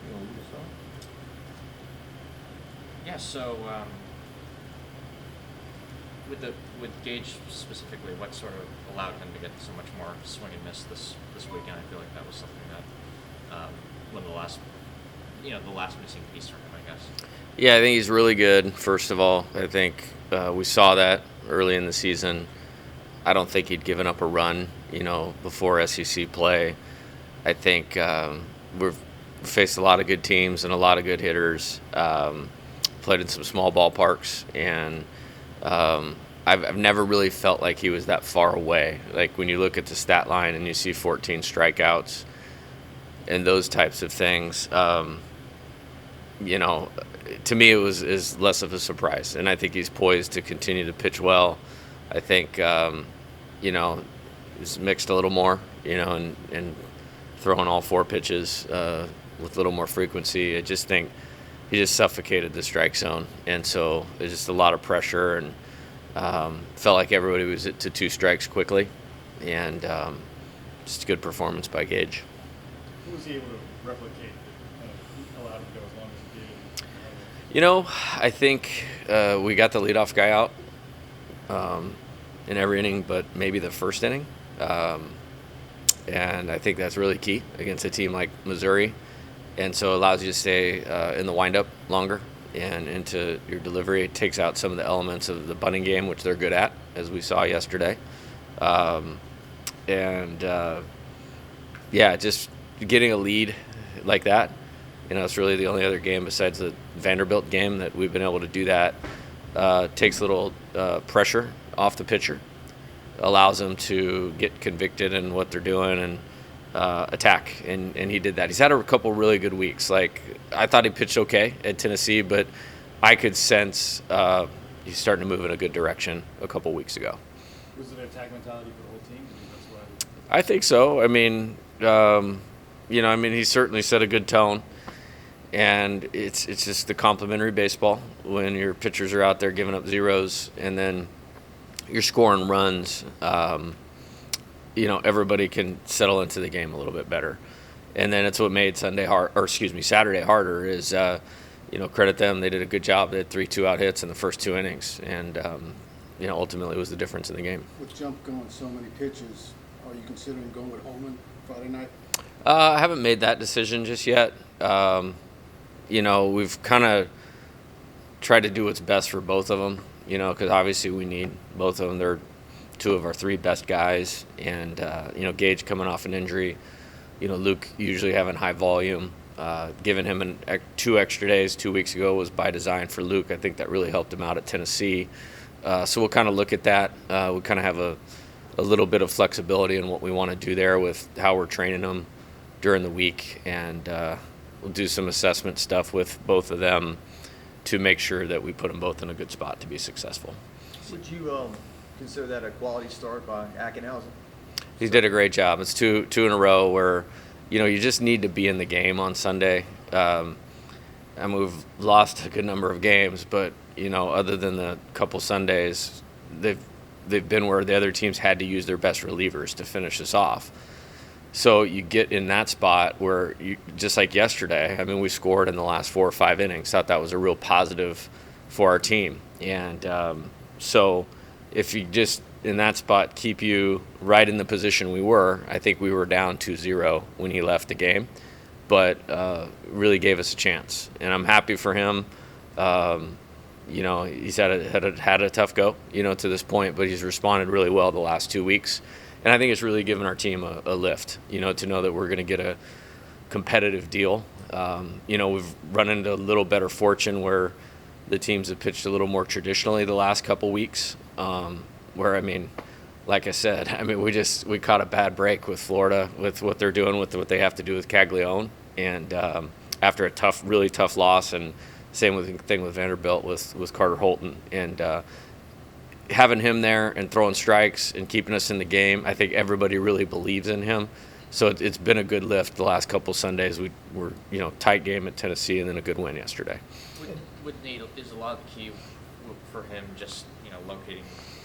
you want to lead us off? Yeah, so with Gage specifically, what sort of allowed him to get so much more swing and miss this weekend? I feel like that was something that one of the last missing piece from him, I guess. Yeah, I think he's really good. First of all, I think we saw that early in the season. I don't think he'd given up a run, before SEC play. I think we've faced a lot of good teams and a lot of good hitters. Played in some small ballparks, and I've never really felt like he was that far away. Like when you look at the stat line and you see 14 strikeouts and those types of things, to me it is less of a surprise. And I think he's poised to continue to pitch well. I think, he's mixed a little more, and throwing all 4 pitches with a little more frequency. I just think he just suffocated the strike zone. And so there's just a lot of pressure, and felt like everybody was to 2 strikes quickly. And just a good performance by Gage. Who was he able to replicate that allowed him to go as long as he did? I think we got the leadoff guy out in every inning, but maybe the first inning. And I think that's really key against a team like Missouri. And so it allows you to stay in the windup longer and into your delivery. It takes out some of the elements of the bunting game, which they're good at, as we saw yesterday. Just getting a lead like that, it's really the only other game besides the Vanderbilt game that we've been able to do that. Takes a little pressure off the pitcher, allows them to get convicted in what they're doing and attack, and he did that. He's had a couple really good weeks. Like, I thought he pitched okay at Tennessee, but I could sense he's starting to move in a good direction a couple weeks ago. Was it an attack mentality for the whole team? That's why. I think so. I mean, he certainly set a good tone, and it's just the complimentary baseball when your pitchers are out there giving up zeros and then you're scoring runs. Everybody can settle into the game a little bit better, and then it's what made Saturday harder. Is credit them, they did a good job. They had 3 2-out hits in the first 2 innings, and ultimately was the difference in the game. With Jump going so many pitches, are you considering going with Holman Friday night? I haven't made that decision just yet. We've kind of tried to do what's best for both of them, because obviously we need both of them. They're 2 of our 3 best guys, and Gage coming off an injury, Luke usually having high volume. Giving him 2 extra days 2 weeks ago was by design for Luke. I think that really helped him out at Tennessee. So we'll kind of look at that. We kind of have a little bit of flexibility in what we want to do there with how we're training them during the week, and we'll do some assessment stuff with both of them to make sure that we put them both in a good spot to be successful. Would you consider that a quality start by Ackenhausen? He did a great job. It's two in a row where, you just need to be in the game on Sunday. We've lost a good number of games, but, other than the couple Sundays, they've been where the other teams had to use their best relievers to finish us off. So you get in that spot where, just like yesterday, we scored in the last 4 or 5 innings. Thought that was a real positive for our team. And so if you just, in that spot, keep you right in the position we were, I think we were down 2-0 when he left the game, but really gave us a chance. And I'm happy for him. He's had a tough go, to this point, but he's responded really well the last 2 weeks. And I think it's really given our team a lift, to know that we're going to get a competitive deal. We've run into a little better fortune where the teams have pitched a little more traditionally the last couple weeks, where, like I said, we caught a bad break with Florida with what they're doing with what they have to do with Caglione. And after a really tough loss, and same thing with Vanderbilt with Carter Holton. And having him there and throwing strikes and keeping us in the game, I think everybody really believes in him. So it's been a good lift the last couple Sundays. We were, tight game at Tennessee and then a good win yesterday. With Nate, is a lot of the key for him just, locating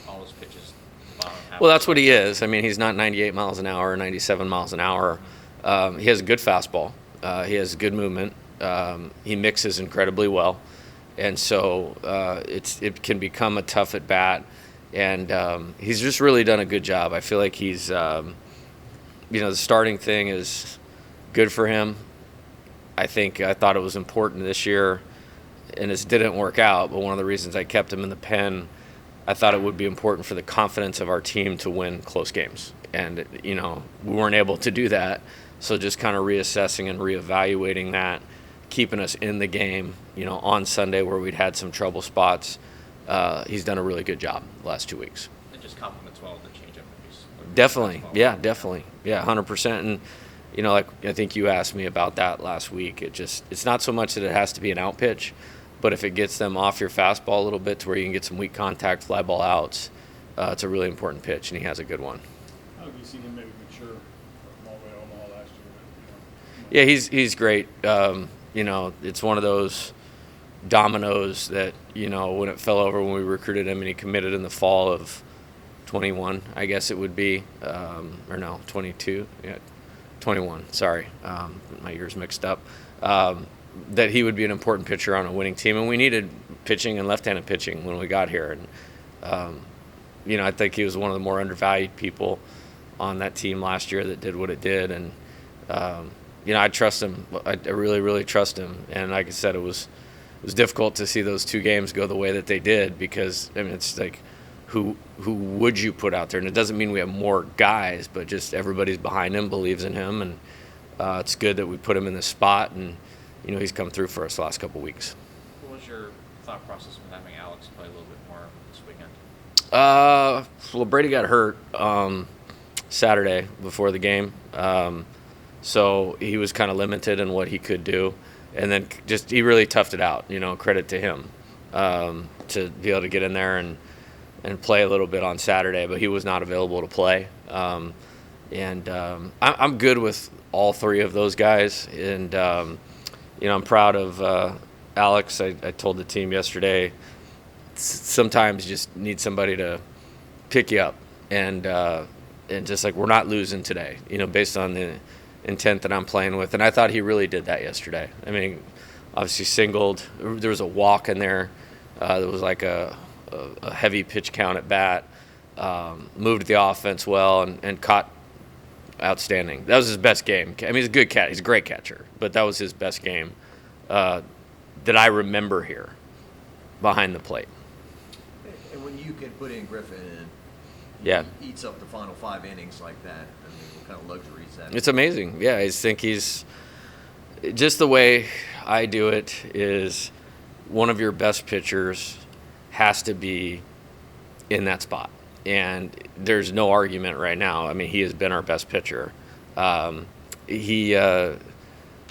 all his pitches bottom half? Well, that's what he is. He's not 98 miles an hour, 97 miles an hour. He has a good fastball. He has good movement. He mixes incredibly well, and so it can become a tough at bat. And he's just really done a good job. I feel like he's, the starting thing is good for him. I thought it was important this year, and it didn't work out. But one of the reasons I kept him in the pen, I thought it would be important for the confidence of our team to win close games. And, we weren't able to do that. So just kind of reassessing and reevaluating that, keeping us in the game, on Sunday where we'd had some trouble spots. He's done a really good job the last 2 weeks. It just complements well the changeup piece. Definitely. Yeah, definitely. Yeah, 100%. And, like I think you asked me about that last week, it's not so much that it has to be an out pitch, but if it gets them off your fastball a little bit to where you can get some weak contact fly ball outs, it's a really important pitch, and he has a good one. How have you seen him maybe mature from all the way to Omaha last year? Yeah, he's great. It's one of those dominoes that, when it fell over when we recruited him and he committed in the fall of 21, I guess it would be, 22, yeah, 21, sorry, my years mixed up, that he would be an important pitcher on a winning team. And we needed pitching and left-handed pitching when we got here. And, I think he was one of the more undervalued people on that team last year that did what it did. And, I trust him. I really, really trust him. And like I said, it was difficult to see those 2 games go the way that they did because, it's like who would you put out there? And it doesn't mean we have more guys, but just everybody's behind him, believes in him. And it's good that we put him in this spot. And, he's come through for us the last couple of weeks. What was your thought process with having Alex play a little bit more this weekend? Well, Brady got hurt Saturday before the game. So he was kind of limited in what he could do. And then he really toughed it out, credit to him, to be able to get in there and play a little bit on Saturday, but he was not available to play. I'm good with all 3 of those guys. And, I'm proud of Alex. I told the team yesterday, sometimes you just need somebody to pick you up. And just like we're not losing today, based on the intent that I'm playing with. And I thought he really did that yesterday. Obviously singled. There was a walk in there. There was like a heavy pitch count at bat. Moved the offense well and caught outstanding. That was his best game. He's a good cat. He's a great catcher. But that was his best game that I remember here behind the plate. And when you can put in Griffin and he eats up the final 5 innings like that, what kind of luxury is that? It's amazing. Yeah, I think he's just the way I do it is one of your best pitchers has to be in that spot. And there's no argument right now. He has been our best pitcher.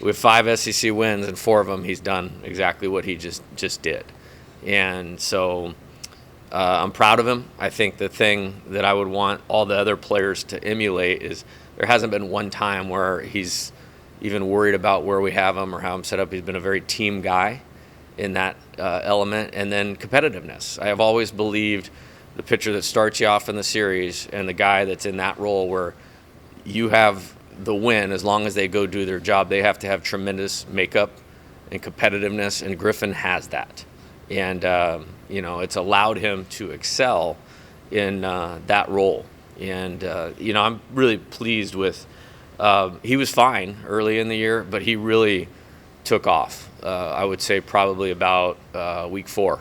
With 5 SEC wins and 4 of them, he's done exactly what he just did. And so I'm proud of him. I think the thing that I would want all the other players to emulate is there hasn't been one time where he's even worried about where we have him or how I'm set up. He's been a very team guy in that element. And then competitiveness. I have always believed the pitcher that starts you off in the series and the guy that's in that role where you have the win, as long as they go do their job, they have to have tremendous makeup and competitiveness, and Griffin has that. And, it's allowed him to excel in that role. And, I'm really pleased with he was fine early in the year, but he really took off, I would say probably about week 4.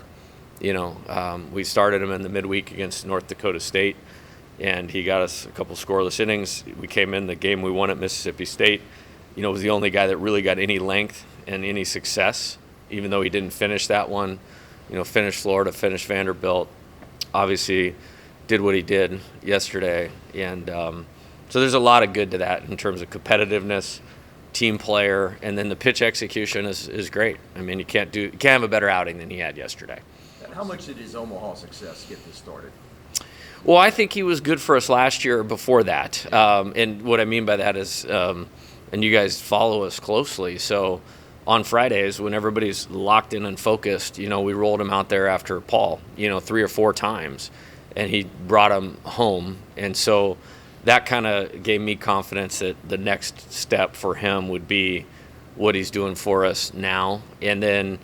We started him in the midweek against North Dakota State, and he got us a couple scoreless innings. We came in the game we won at Mississippi State. Was the only guy that really got any length and any success, even though he didn't finish that one. Finished Florida, finished Vanderbilt. Obviously, did what he did yesterday, and so there's a lot of good to that in terms of competitiveness, team player, and then the pitch execution is great. You can't have a better outing than he had yesterday. How much did his Omaha success get this started? Well, I think he was good for us last year before that. And what I mean by that is, and you guys follow us closely, so on Fridays when everybody's locked in and focused, we rolled him out there after Paul, 3 or 4 times, and he brought him home. And so that kind of gave me confidence that the next step for him would be what he's doing for us now. And then,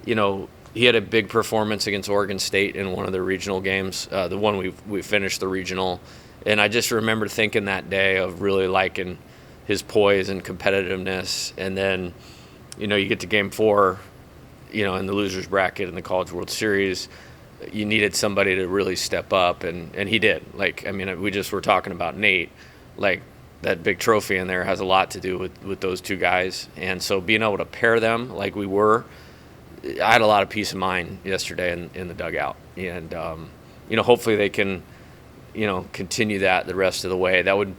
he had a big performance against Oregon State in one of the regional games, the one we finished the regional. And I just remember thinking that day of really liking his poise and competitiveness. And then, you get to game 4, in the loser's bracket in the College World Series, you needed somebody to really step up, and he did. We just were talking about Nate. That big trophy in there has a lot to do with those two guys. And so being able to pair them like we were, I had a lot of peace of mind yesterday in the dugout. And, hopefully they can, continue that the rest of the way. That would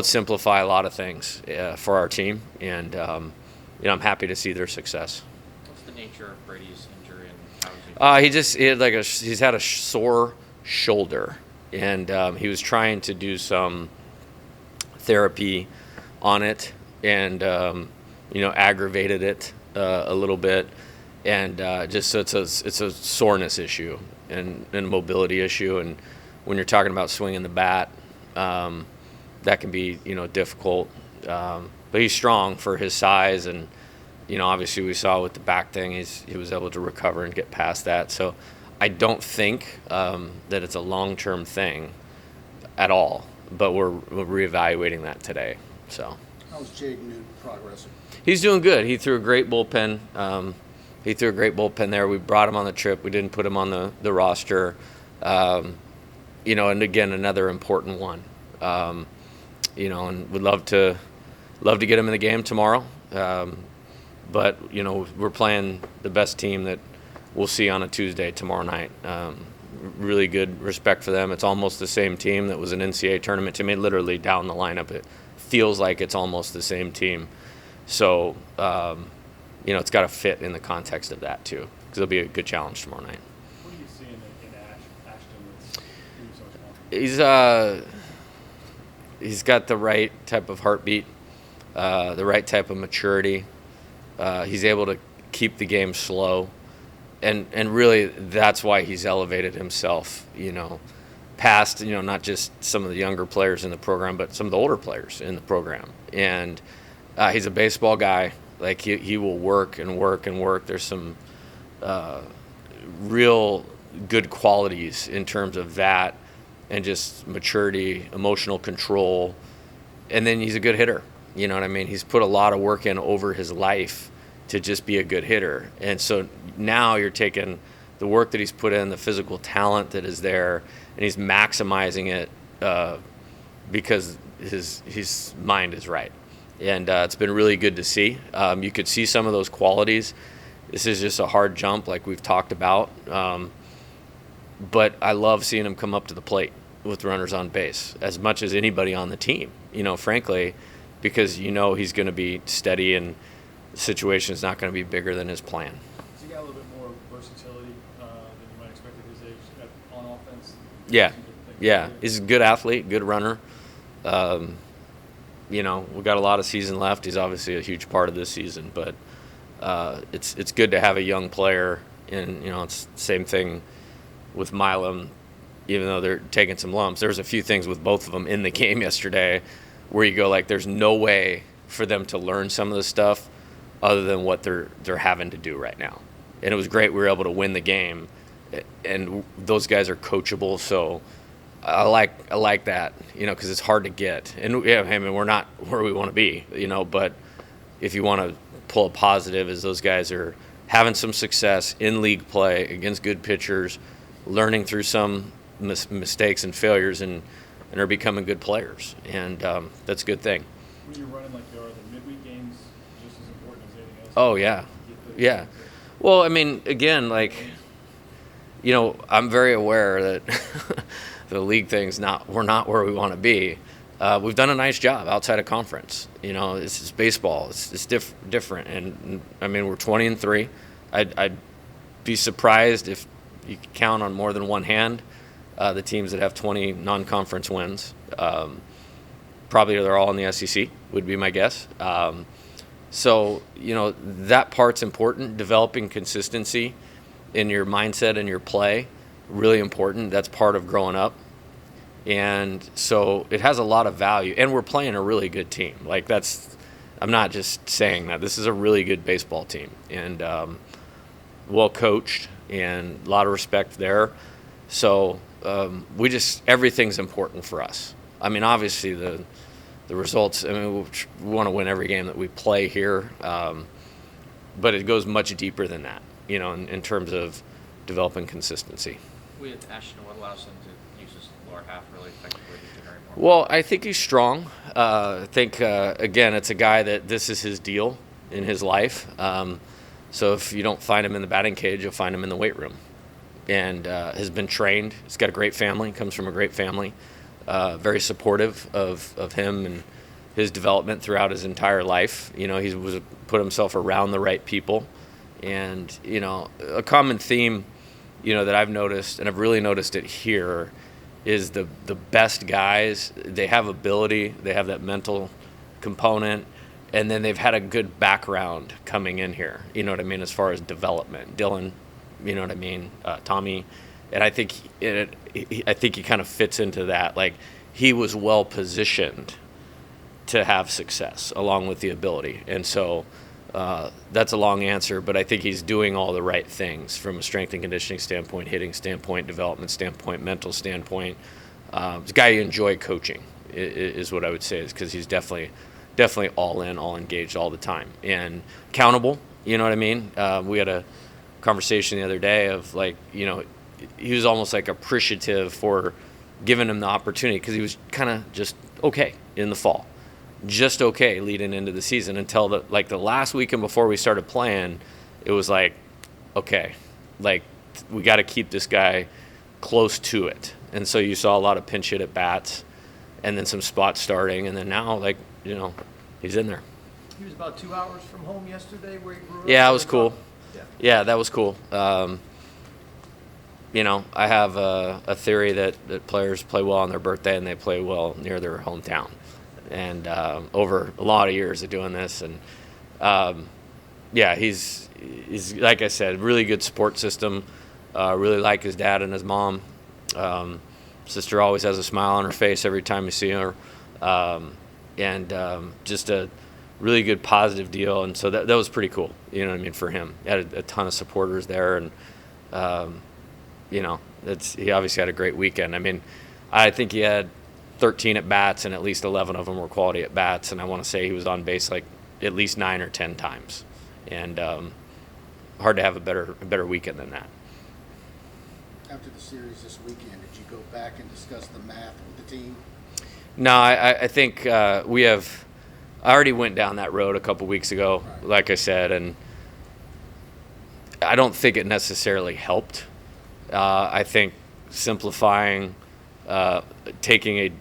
simplify a lot of things for our team. And, I'm happy to see their success. What's the nature of Brady's injury and how is he? He's had a sore shoulder, and he was trying to do some therapy on it, and aggravated it a little bit, and just so it's a soreness issue and a mobility issue, and when you're talking about swinging the bat, that can be difficult. But he's strong for his size, and obviously we saw with the back thing, he was able to recover and get past that. So I don't think that it's a long-term thing at all, but we're reevaluating that today. So How's Jake Newton progressing? he's doing good. He threw a great bullpen. There. We brought him on the trip. We didn't put him on the roster. And again, another important one. And would love to get him in the game tomorrow. But we're playing the best team that we'll see on a Tuesday tomorrow night. Really good respect for them. It's almost the same team that was an NCAA tournament to me. Literally down the lineup, it feels like it's almost the same team. So it's got to fit in the context of that too, because it'll be a good challenge tomorrow night. What do you see in Ashton that's so small? He's got the right type of heartbeat, the right type of maturity. He's able to keep the game slow, and really that's why he's elevated himself, past, not just some of the younger players in the program, but some of the older players in the program. And he's a baseball guy. He will work and work and work. There's some real good qualities in terms of that, and just maturity, emotional control. And then he's a good hitter. You know what I mean? He's put a lot of work in over his life to just be a good hitter. And so now you're taking the work that he's put in, the physical talent that is there, and he's maximizing it because his mind is right. And it's been really good to see. You could see some of those qualities. This is just a hard jump like we've talked about. But I love seeing him come up to the plate with runners on base as much as anybody on the team, frankly, because he's going to be steady and the situation is not going to be bigger than his plan. Has he got a little bit more versatility than you might expect at his age on offense? Yeah. He's a good athlete, good runner. We've got a lot of season left. He's obviously a huge part of this season, but it's good to have a young player. And, it's the same thing with Milam, even though they're taking some lumps. There's a few things with both of them in the game yesterday where you go, there's no way for them to learn some of the stuff other than what they're having to do right now. And it was great we were able to win the game, and those guys are coachable, so I like that, because it's hard to get. And we're not where we want to be, but if you want to pull a positive, is those guys are having some success in league play against good pitchers, learning through some mistakes and failures, and are becoming good players. And that's a good thing. When you're running like they are, the midweek games just as important as anything else. Oh, yeah. Yeah. Well, again, I'm very aware that the league thing's we're not where we want to be. We've done a nice job outside of conference. It's baseball. It's different. And we're 20-3. I'd be surprised if you could count on more than one hand the teams that have 20 non-conference wins. Probably they're all in the SEC, would be my guess. So, that part's important. Developing consistency in your mindset and your play, really important. That's part of growing up. And so it has a lot of value. And we're playing a really good team. That's I'm not just saying that. This is a really good baseball team, and well coached, and a lot of respect there. So everything's important for us. I mean, obviously the results. I mean, we want to win every game that we play here, but it goes much deeper than that. In terms of developing consistency. With Ashton, what allows him to use his lower half really effectively to generate more? Well, I think he's strong. I think, again, it's a guy that this is his deal in his life. So if you don't find him in the batting cage, you'll find him in the weight room. And has been trained. He's got a great family, comes from a great family, very supportive of him and his development throughout his entire life. He was put himself around the right people. And, a common theme, that I've noticed, and I've really noticed it here, is the best guys, they have ability, they have that mental component, and then they've had a good background coming in here, as far as development. Dylan, Tommy, and I think he kind of fits into that. Like, he was well positioned to have success along with the ability. And so that's a long answer, but I think he's doing all the right things from a strength and conditioning standpoint, hitting standpoint, development standpoint, mental standpoint. He's a guy you enjoy coaching is what I would say, is because he's definitely all in, all engaged all the time, and accountable. You know what I mean? We had a conversation the other day of he was almost like appreciative for giving him the opportunity, because he was kind of just okay in the fall. Just okay leading into the season until the last weekend before we started playing. It was okay, we got to keep this guy close to it. And so you saw a lot of pinch hit at bats, and then some spot starting, and then now he's in there. He was about 2 hours from home yesterday where he grew up. Yeah, it was cool. Yeah, that was cool. I have a theory that players play well on their birthday and they play well near their hometown. And over a lot of years of doing this, and he's like I said, really good support system. Really like his dad and his mom. Sister always has a smile on her face every time you see her, and just a really good positive deal. And so that was pretty cool. For him. He had a ton of supporters there, and he obviously had a great weekend. I mean, I think he had 13 at bats, and at least 11 of them were quality at bats, and I want to say he was on base at least 9 or 10 times, and hard to have a better weekend than that. After the series this weekend, did you go back and discuss the math with the team? No, I think I already went down that road a couple weeks ago, Right. Like I said, and I don't think it necessarily helped. I think simplifying, taking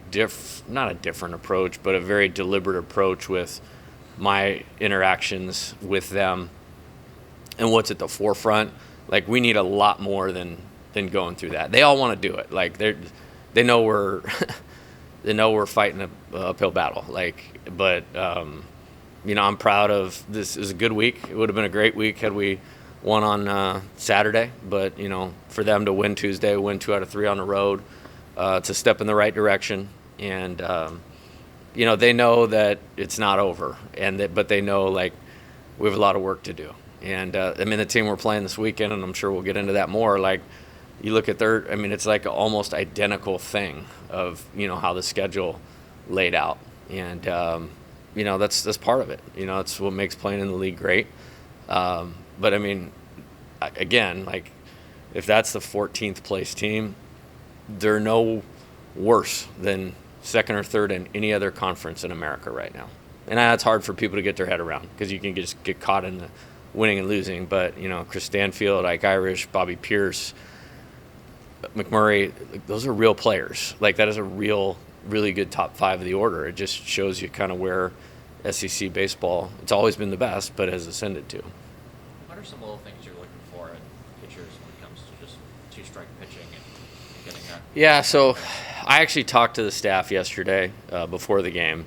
not a different approach, but a very deliberate approach with my interactions with them and what's at the forefront. We need a lot more than going through that. They all want to do it. They know we're fighting an uphill battle. But I'm proud of this. It was a good week. It would have been a great week had we won on Saturday. But for them to win Tuesday, win 2 out of 3 on the road. It's a step in the right direction, and they know that it's not over, but they know we have a lot of work to do. And the team we're playing this weekend, and I'm sure we'll get into that more. You look at it's like an almost identical thing of how the schedule laid out, and that's part of it. That's what makes playing in the league great. But again, if that's the 14th place team, they're no worse than second or third in any other conference in America right now. And that's hard for people to get their head around, because you can just get caught in the winning and losing. But, Chris Stanfield, Ike Irish, Bobby Pierce, McMurray, those are real players. That is a really good top 5 of the order. It just shows you kind of where SEC baseball, it's always been the best, but has ascended to. What are some little things you're looking for in pitchers when it comes to just two-strike pitching and getting that? Yeah, so I actually talked to the staff yesterday before the game,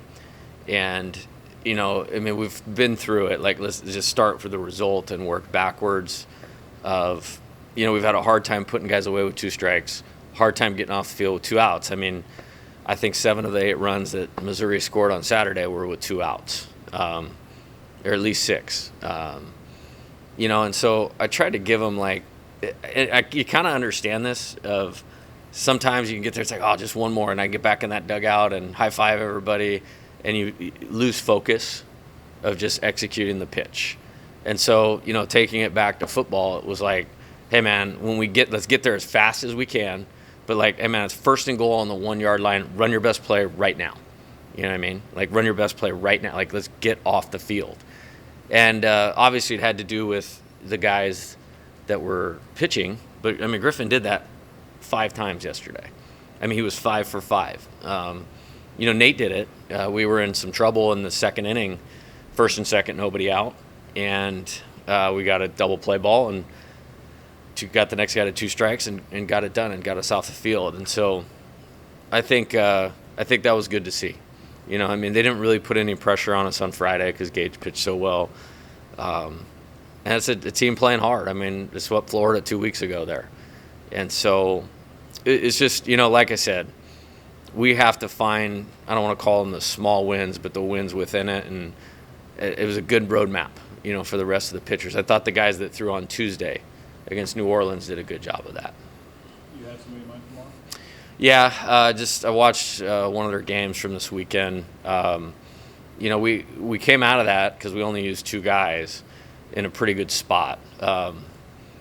and we've been through it. Let's just start for the result and work backwards. We've had a hard time putting guys away with 2 strikes, hard time getting off the field with 2 outs. I think 7 of the 8 runs that Missouri scored on Saturday were with 2 outs. or at least 6. And so I tried to give him you kind of understand this of sometimes you can get there, it's like, oh, just one more, and I get back in that dugout and high five everybody, and you lose focus of just executing the pitch. And so, taking it back to football, it was like, hey man, let's get there as fast as we can, but hey man, it's first and goal on the 1 yard line, run your best play right now. You know what I mean? Run your best play right now. Let's get off the field. And obviously it had to do with the guys that were pitching, but Griffin did that 5 times yesterday. He was 5 for 5. Nate did it. We were in some trouble in the second inning, first and second, nobody out, and we got a double play ball and got the next guy to 2 strikes and got it done and got us off the field. And so I think that was good to see. They didn't really put any pressure on us on Friday because Gage pitched so well. And it's a team playing hard. It's what Florida 2 weeks ago there. And so it's just, like I said, we have to find, I don't want to call them the small wins, but the wins within it. And it was a good roadmap, for the rest of the pitchers. I thought the guys that threw on Tuesday against New Orleans did a good job of that. You had somebody in mind tomorrow? Yeah, I watched one of their games from this weekend. We came out of that because we only used 2 guys in a pretty good spot.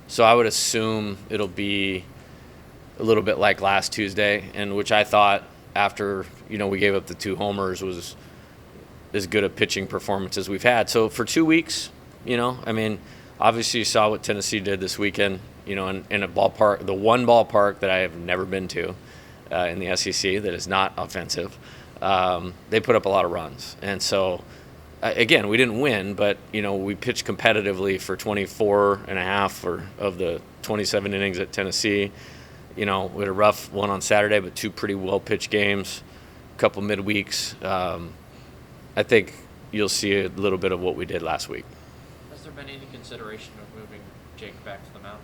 So I would assume it'll be a little bit like last Tuesday, and which I thought after, we gave up the 2 homers was as good a pitching performance as we've had. So for 2 weeks, obviously you saw what Tennessee did this weekend, in a ballpark, the one ballpark that I have never been to in the SEC that is not offensive. They put up a lot of runs. And so, again, we didn't win, but, we pitched competitively for 24 and a half of the 27 innings at Tennessee. We had a rough one on Saturday, but 2 pretty well-pitched games, a couple midweeks. I think you'll see a little bit of what we did last week. Has there been any consideration of moving Jake back to the mound,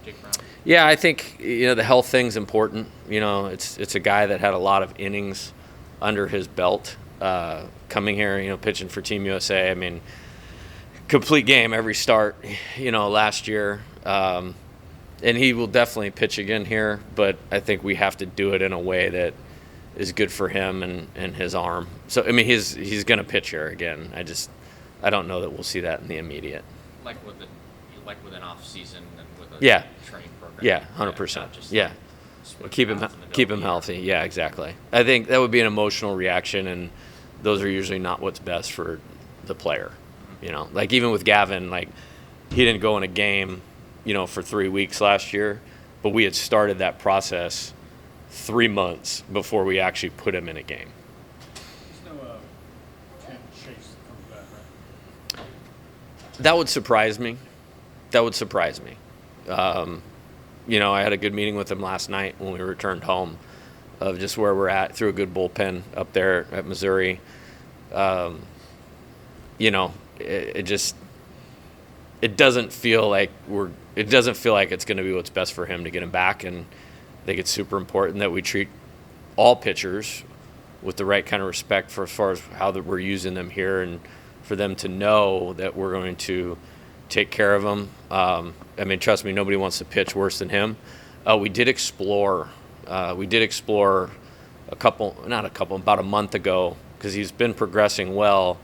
Jake Brown? Yeah, I think, the health thing's important. It's a guy that had a lot of innings under his belt coming here, pitching for Team USA. Complete game every start, last year. And he will definitely pitch again here, but I think we have to do it in a way that is good for him and his arm. So, he's going to pitch here again. I don't know that we'll see that in the immediate. Like with an off season and with a training program. Yeah, 100%. Yeah. Keep him healthy. Yeah, exactly. I think that would be an emotional reaction, and those are usually not what's best for the player. Even with Gavin, he didn't go in a game, for 3 weeks last year, but we had started that process 3 months before we actually put him in a game. There's no Chase that comes back, right? That would surprise me. I had a good meeting with him last night when we returned home of just where we're at, through a good bullpen up there at Missouri. It doesn't feel like it's going to be what's best for him to get him back. And I think it's super important that we treat all pitchers with the right kind of respect for as far as how that we're using them here, and for them to know that we're going to take care of them. Trust me, nobody wants to pitch worse than him. We did explore about a month ago, because he's been progressing well.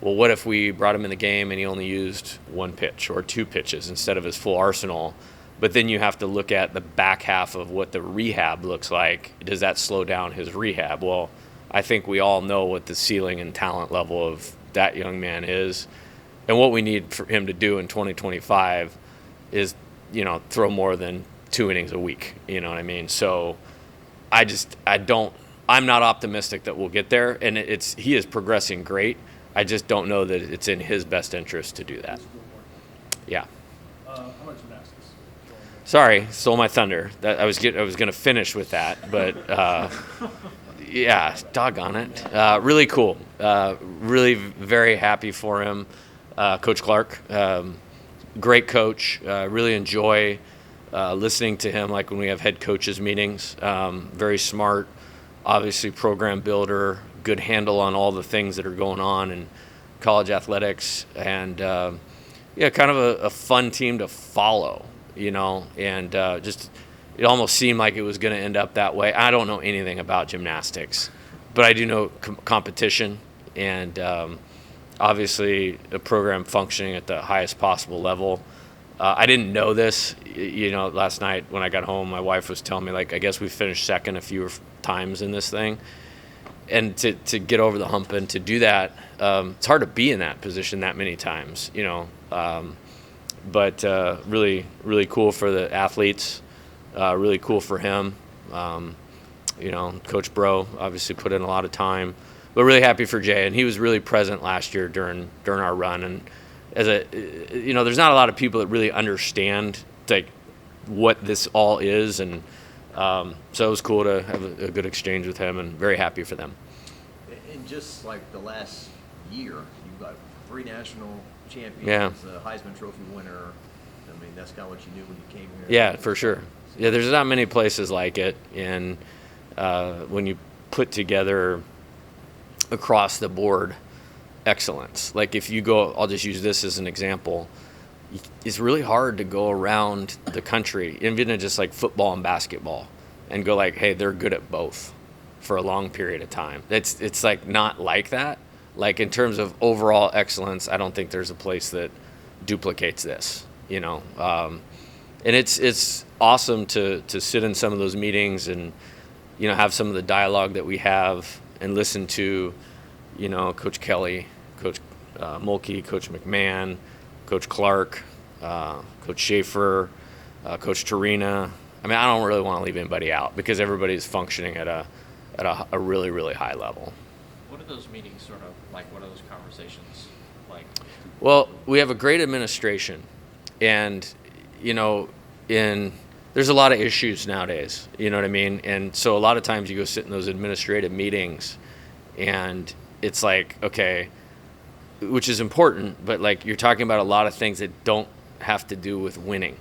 Well, what if we brought him in the game and he only used 1 pitch or 2 pitches instead of his full arsenal? But then you have to look at the back half of what the rehab looks like. Does that slow down his rehab? Well, I think we all know what the ceiling and talent level of that young man is. And what we need for him to do in 2025 is, throw more than 2 innings a week. You know what I mean? So I'm not optimistic that we'll get there. And he is progressing great. I just don't know that it's in his best interest to do that. Yeah. How much Damascus? Sorry, stole my thunder. I was going to finish with that, but yeah, doggone it. Really cool. Really very happy for him. Coach Clark, great coach. Really enjoy listening to him, like when we have head coaches meetings. Very smart, obviously program builder, good handle on all the things that are going on. And college athletics, and kind of a fun team to follow, and just it almost seemed like it was going to end up that way. I don't know anything about gymnastics, but I do know competition, and obviously a program functioning at the highest possible level. I didn't know this, last night when I got home, my wife was telling me, like, I guess we finished second a few times in this thing. And to get over the hump and to do that, it's hard to be in that position that many times, but really, really cool for the athletes, really cool for him. Coach Bro obviously put in a lot of time, but really happy for Jay. And he was really present last year during our run. And there's not a lot of people that really understand like what this all is, and so it was cool to have a good exchange with him, and very happy for them. And just like the last year, you've got 3 national champions, Yeah. a Heisman Trophy winner. I mean, that's kind of what you knew when you came here. Yeah, for sure. Yeah, there's not many places like it, and when you put together across the board excellence, like if you go, I'll just use this as an example. It's really hard to go around the country, even in just like football and basketball, and go like, hey, they're good at both for a long period of time. It's like not like that. Like in terms of overall excellence, I don't think there's a place that duplicates this, and it's awesome to sit in some of those meetings and, have some of the dialogue that we have and listen to, Coach Kelly, Coach Mulkey, Coach McMahon, Coach Clark, Coach Schaefer, Coach Tarina. I mean, I don't really want to leave anybody out because everybody's functioning at a really, really high level. What are those meetings sort of like? What are those conversations like? Well, we have a great administration, and there's a lot of issues nowadays. You know what I mean? And so a lot of times you go sit in those administrative meetings, and it's like, okay, which is important, but like you're talking about a lot of things that don't have to do with winning.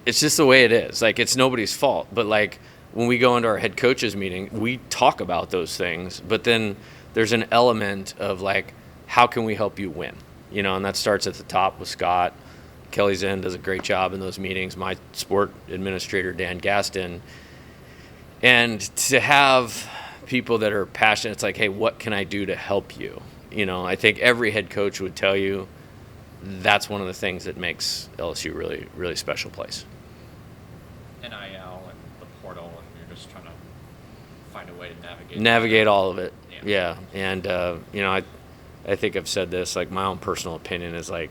It's just the way it is. Like, it's nobody's fault. But like when we go into our head coaches meeting, we talk about those things, but then there's an element of like, how can we help you win? And that starts at the top with Scott. Kelly Zen does a great job in those meetings. My sport administrator, Dan Gaston. And to have people that are passionate, it's like, hey, what can I do to help you? I think every head coach would tell you that's one of the things that makes LSU really, really special place. NIL and the portal, and you're just trying to find a way to navigate all of it. Yeah. And I think I've said this, like my own personal opinion is like,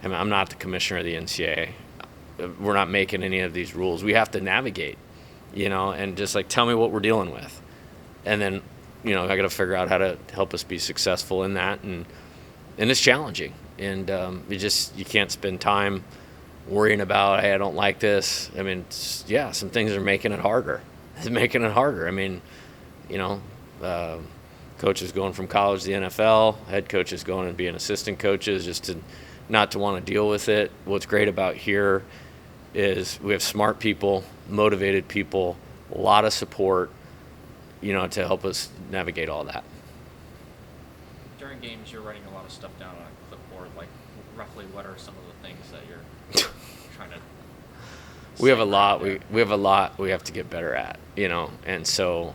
I'm not the commissioner of the NCAA. We're not making any of these rules. We have to navigate, and just like tell me what we're dealing with, and then I got to figure out how to help us be successful in that, and it's challenging, and you can't spend time worrying about, hey, I don't like this. I mean, some things are making it harder. It's making it harder. I mean, coaches going from college to the NFL, head coaches going and being assistant coaches, just to not to want to deal with it. What's great about here is we have smart people, motivated people, a lot of support, to help us navigate all that. During games, you're writing a lot of stuff down on a clipboard. Like, roughly, what are some of the things that you're trying to? We have a lot. We have a lot we have to get better at, and so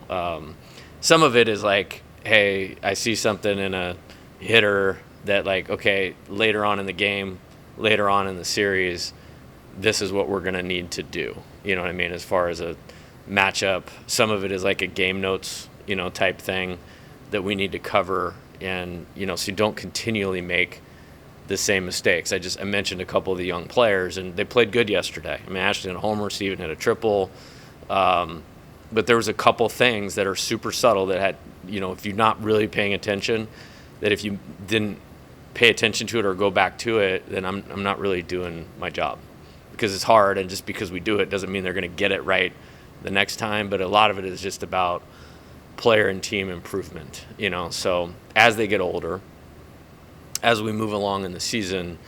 some of it is like, hey, I see something in a hitter that like, okay, later on in the game, later on in the series, this is what we're going to need to do. You know what I mean? As far as a matchup, some of it is like a game notes, type thing that we need to cover. And, so you don't continually make the same mistakes. I mentioned a couple of the young players, and they played good yesterday. I mean, Ashton hit a homer, Steven hit a triple. But there was a couple things that are super subtle that had, if you're not really paying attention, that if you didn't pay attention to it or go back to it, then I'm not really doing my job, because it's hard. And just because we do it doesn't mean they're going to get it right the next time. But a lot of it is just about player and team improvement, So as they get older, as we move along in the season,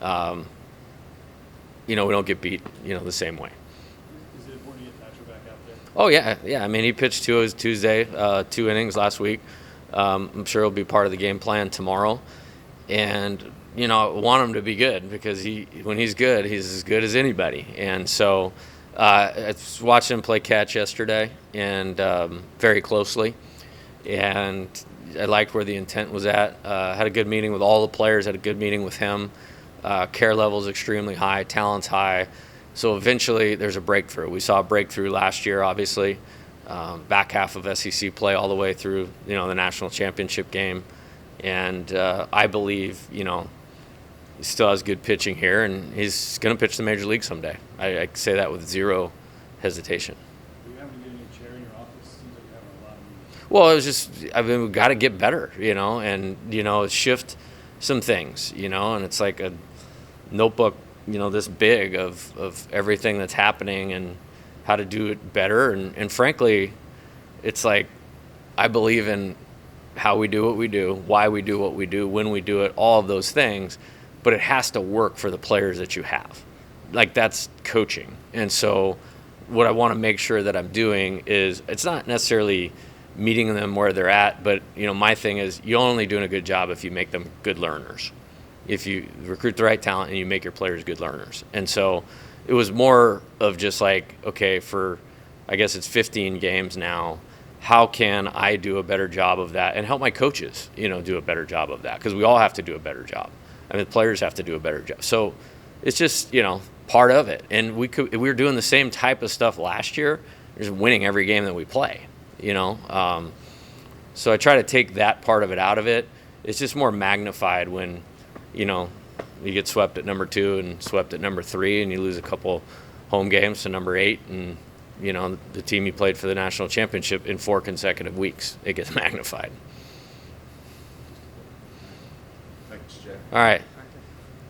we don't get beat, the same way. Is it important to get Thatcher back out there? Oh, yeah. I mean, he pitched Tuesday, 2 innings last week. I'm sure he'll be part of the game plan tomorrow. And, you know, I want him to be good because when he's good, he's as good as anybody. And so I watched him play catch yesterday and very closely. And I liked where the intent was at. Had a good meeting with all the players, had a good meeting with him. Care level is extremely high, talent's high. So eventually there's a breakthrough. We saw a breakthrough last year, obviously. Back half of SEC play all the way through, you know, the national championship game. And I believe, you know, he still has good pitching here, and he's going to pitch the major league someday. I say that with zero hesitation. Do you happen to get a new chair in your office? Seems like you're having a lot of meetings. Well, it was just, I mean, we've got to get better, you know, and, you know, shift some things, you know, and it's like a notebook, you know, this big of everything that's happening and how to do it better. And frankly, it's like I believe in how we do what we do, why we do what we do, when we do it, all of those things, but it has to work for the players that you have. Like, that's coaching. And so what I want to make sure that I'm doing is it's not necessarily meeting them where they're at, but, you know, my thing is you're only doing a good job if you make them good learners. If you recruit the right talent and you make your players good learners. And so it was more of just like, okay, for, I guess it's 15 games now, how can I do a better job of that and help my coaches, you know, do a better job of that? Because we all have to do a better job. I mean, the players have to do a better job. So it's just, you know, part of it. And we were doing the same type of stuff last year, just winning every game that we play, you know. So I try to take that part of it out of it. It's just more magnified when, you know, you get swept at number 2 and swept at number 3 and you lose a couple home games to number 8 and, you know, the team you played for the national championship in 4 consecutive weeks. It gets magnified. Thanks, Jay. All right.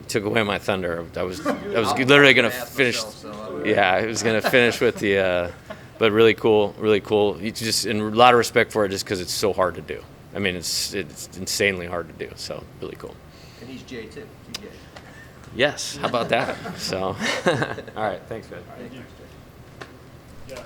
You took away my thunder. I was literally going to finish. Yeah, I was going to finish with the, but really cool, really cool. You just, and a lot of respect for it just because it's so hard to do. I mean, it's insanely hard to do. So really cool. And he's Jay too. TJ. Yes. How about that? So, all right. Thanks, man. Thanks, Jay. Yeah.